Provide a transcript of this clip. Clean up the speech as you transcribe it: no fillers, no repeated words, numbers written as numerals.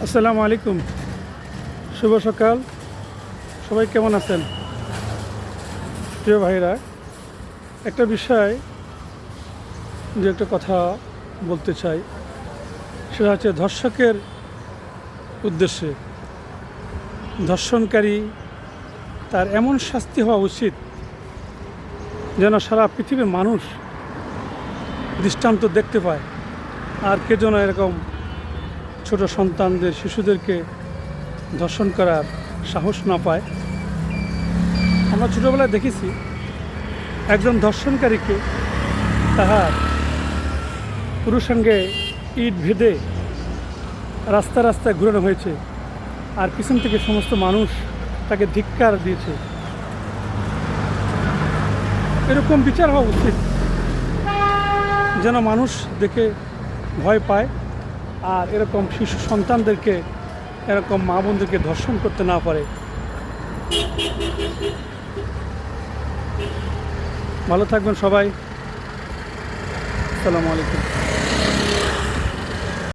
আসসালামু আলাইকুম, শুভ সকাল। সবাই কেমন আছেন? প্রিয় ভাইরা, একটা বিষয় যে একটা কথা বলতে চাই, সেটা হচ্ছে ধর্ষকের উদ্দেশ্যে। ধর্ষণকারী তার এমন শাস্তি হওয়া উচিত যেন সারা পৃথিবীর মানুষ দৃষ্টান্ত দেখতে পায়, আর কে যেন এরকম ছোট সন্তানদের, শিশুদেরকে ধর্ষণ করার সাহস না পায়। আমরা ছোটোবেলায় দেখেছি একজন ধর্ষণকারীকে তাহার পুরুষাঙ্গে ইট ভেদে রাস্তায় রাস্তায় ঘুরানো হয়েছে, আর পিছন থেকে সমস্ত মানুষ তাকে ধিক্কার দিয়েছে। এরকম বিচার হওয়া উচিত যেন মানুষ দেখে ভয় পায়, আর এরকম শিশু সন্তানদেরকে, এরকম মা বোনদেরকে ধর্ষণ করতে না পারে। ভালো থাকবেন সবাই। আসসালামু আলাইকুম।